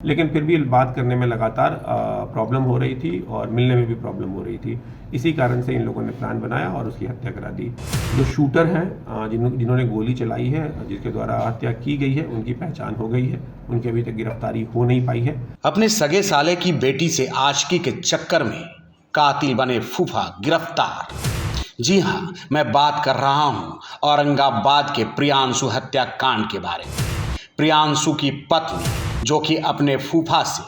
लेकिन फिर भी बात करने में लगातार प्रॉब्लम हो रही थी और मिलने में भी प्रॉब्लम हो रही थी। इसी कारण से इन लोगों ने प्लान बनाया और उसकी हत्या करा दी। जो शूटर हैं जिन्होंने गोली चलाई है, जिसके द्वारा हत्या की गई है, उनकी पहचान हो गई है। उनकी अभी तक गिरफ्तारी हो नहीं पाई है। अपने सगे साले की बेटी से आशिकी के चक्कर में कातिल बने फूफा गिरफ्तार। जी हाँ, मैं बात कर रहा हूँ औरंगाबाद के प्रियांशु हत्याकांड के बारे में। प्रियांशु की पत्नी जो कि अपने फूफा से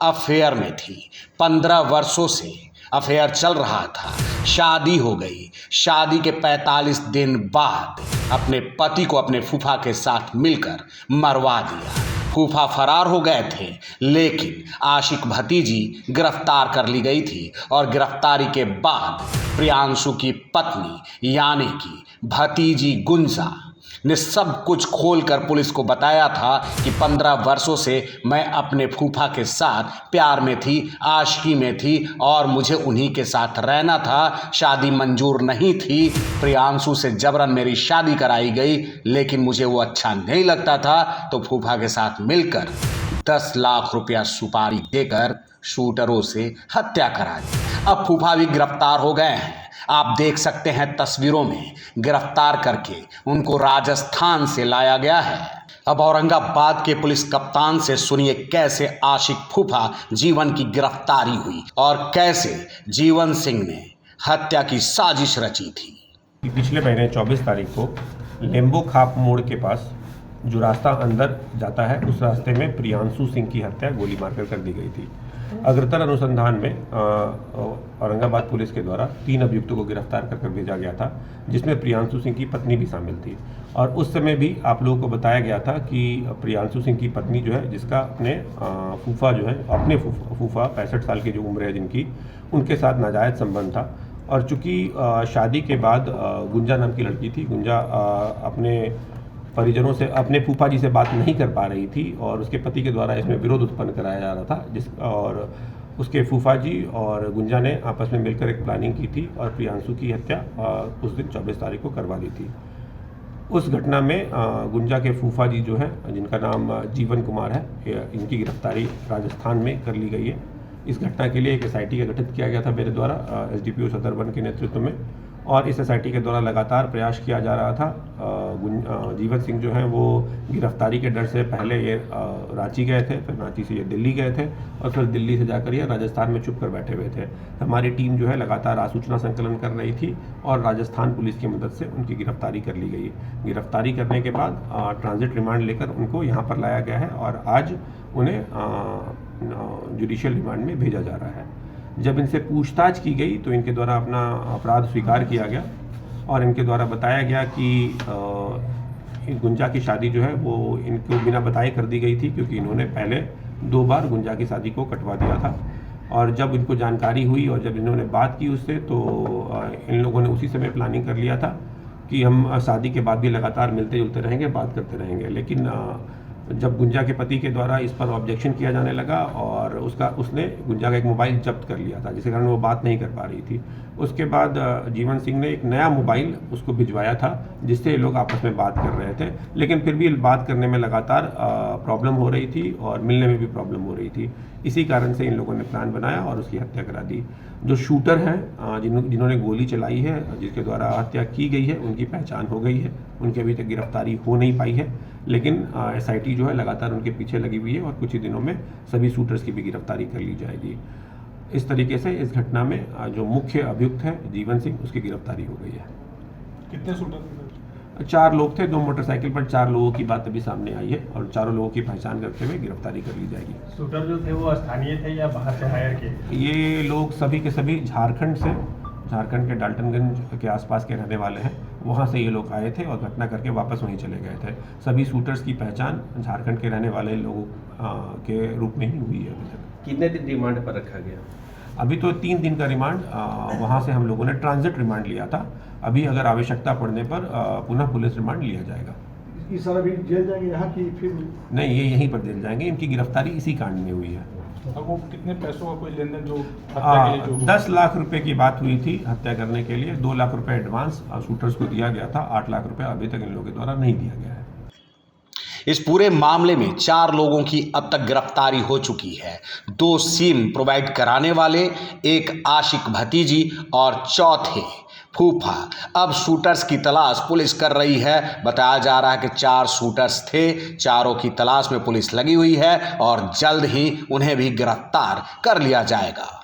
अफेयर में थी, 15 वर्षों से अफेयर चल रहा था, शादी हो गई। शादी के 45 दिन बाद अपने पति को अपने फूफा के साथ मिलकर मरवा दिया। फूफा फरार हो गए थे, लेकिन आशिक भतीजी गिरफ्तार कर ली गई थी और गिरफ्तारी के बाद प्रियांशु की पत्नी यानी कि भतीजी गुंजा ने सब कुछ खोलकर पुलिस को बताया था कि 15 वर्षों से मैं अपने फूफा के साथ प्यार में थी, आशिकी में थी और मुझे उन्हीं के साथ रहना था। शादी मंजूर नहीं थी, प्रियांशु से जबरन मेरी शादी कराई गई, लेकिन मुझे वो अच्छा नहीं लगता था, तो फूफा के साथ मिलकर 10 लाख रुपया सुपारी देकर शूटरों से हत्या करा दी। अब फूफा भी गिरफ्तार हो गए हैं। आप देख सकते हैं तस्वीरों में, गिरफ्तार करके उनको राजस्थान से लाया गया है। अब औरंगाबाद के पुलिस कप्तान से सुनिए कैसे आशिक फूफा जीवन की गिरफ्तारी हुई और कैसे जीवन सिंह ने हत्या की साजिश रची थी। पिछले महीने 24 तारीख को लेम्बो खाप मोड़ के पास जो रास्ता अंदर जाता है, उस रास्ते में प्रियांशु सिंह की हत्या गोली मारकर कर दी गई थी। अग्रतर अनुसंधान में औरंगाबाद पुलिस के द्वारा 3 अभियुक्तों को गिरफ्तार कर भेजा गया था, जिसमें प्रियांशु सिंह की पत्नी भी शामिल थी। और उस समय भी आप लोगों को बताया गया था कि प्रियांशु सिंह की पत्नी जो है, जिसका अपने फूफा जो है, अपने फूफा 65 साल की जो उम्र है जिनकी, उनके साथ नाजायज़ संबंध था। और चूँकि शादी के बाद गुंजा नाम की लड़की थी, गुंजा अपने परिजनों से, अपने फूफा जी से बात नहीं कर पा रही थी और उसके पति के द्वारा इसमें विरोध उत्पन्न कराया जा रहा था, और उसके फूफा जी और गुंजा ने आपस में मिलकर एक प्लानिंग की थी और प्रियांशु की हत्या उस दिन 24 तारीख को करवा दी थी। उस घटना में गुंजा के फूफा जी जो है, जिनका नाम जीवन कुमार है, इनकी गिरफ्तारी राजस्थान में कर ली गई है। इस घटना के लिए एक SIT का गठित किया गया था मेरे द्वारा SDPO सदर 1 के नेतृत्व में, और इस SIT के द्वारा लगातार प्रयास किया जा रहा था। जीवन सिंह जो हैं वो गिरफ्तारी के डर से पहले ये रांची गए थे, फिर रांची से ये दिल्ली गए थे और फिर दिल्ली से जाकर ये राजस्थान में छुप कर बैठे हुए थे। हमारी टीम जो है लगातार आसूचना संकलन कर रही थी और राजस्थान पुलिस की मदद से उनकी गिरफ्तारी कर ली गई। गिरफ्तारी करने के बाद ट्रांजिट रिमांड लेकर उनको यहाँ पर लाया गया है और आज उन्हें जुडिशियल रिमांड में भेजा जा रहा है। जब इनसे पूछताछ की गई तो इनके द्वारा अपना अपराध स्वीकार किया गया और इनके द्वारा बताया गया कि गुंजा की शादी जो है वो इनको बिना बताए कर दी गई थी, क्योंकि इन्होंने पहले 2 बार गुंजा की शादी को कटवा दिया था। और जब इनको जानकारी हुई और जब इन्होंने बात की उससे, तो इन लोगों ने उसी समय प्लानिंग कर लिया था कि हम शादी के बाद भी लगातार मिलते जुलते रहेंगे, बात करते रहेंगे। लेकिन जब गुंजा के पति के द्वारा इस पर ऑब्जेक्शन किया जाने लगा और उसने गुंजा का एक मोबाइल जब्त कर लिया था, जिसके कारण वो बात नहीं कर पा रही थी। उसके बाद जीवन सिंह ने एक नया मोबाइल उसको भिजवाया था, जिससे ये लोग आपस में बात कर रहे थे, लेकिन फिर भी बात करने में लगातार प्रॉब्लम हो रही थी और मिलने में भी प्रॉब्लम हो रही थी। इसी कारण से इन लोगों ने प्लान बनाया और उसकी हत्या करा दी। जो शूटर हैं जिन्होंने गोली चलाई है, जिसके द्वारा हत्या की गई है, उनकी पहचान हो गई है। उनकी अभी तक गिरफ्तारी हो नहीं पाई है, लेकिन SIT जो है लगातार उनके पीछे लगी हुई है और कुछ ही दिनों में सभी शूटर्स की भी गिरफ्तारी कर ली जाएगी। इस तरीके से इस घटना में जो मुख्य अभियुक्त है जीवन सिंह, उसकी गिरफ्तारी हो गई है। कितने शूटर थे? 4 लोग थे, 2 मोटरसाइकिल पर 4 लोगों की बात अभी सामने आई है और चारों लोगों की पहचान करते हुए गिरफ्तारी कर ली जाएगी। शूटर जो थे वो स्थानीय थे या बाहर से हायर किए? ये लोग सभी के सभी झारखंड के डाल्टनगंज के आसपास के रहने वाले हैं। वहाँ से ये लोग आए थे और घटना करके वापस वहीं चले गए थे। सभी शूटर्स की पहचान झारखंड के रहने वाले लोगों के रूप में ही हुई है अभी तक। कितने दिन रिमांड पर रखा गया? अभी तो 3 दिन का रिमांड वहाँ से हम लोगों ने ट्रांजिट रिमांड लिया था। अभी अगर आवश्यकता पड़ने पर पुनः पुलिस रिमांड लिया जाएगा। इस साल अभी जेल जाएंगे यहाँ की फिर? नहीं, ये यहीं पर जेल जाएंगे। इनकी गिरफ्तारी इसी कांड में हुई है। अब वो कितने पैसों का कोई लेन देन जो हत्या के लिए जो 10 लाख रुपए की बात हुई थी हत्या करने के लिए। 2 लाख रुपए एडवांस शूटर्स को दिया गया था। 8 लाख रुपए अभी तक इन लोगों के द्वारा नहीं दिया गया है। इस पूरे मामले में 4 लोगों की अब तक गिरफ्तारी हो चुकी है। 2 सिम प्रोवाइड कराने वाले, एक आशिक भतीजी और चौथे फूफा। अब शूटर्स की तलाश पुलिस कर रही है। बताया जा रहा है कि 4 शूटर्स थे, चारों की तलाश में पुलिस लगी हुई है और जल्द ही उन्हें भी गिरफ्तार कर लिया जाएगा।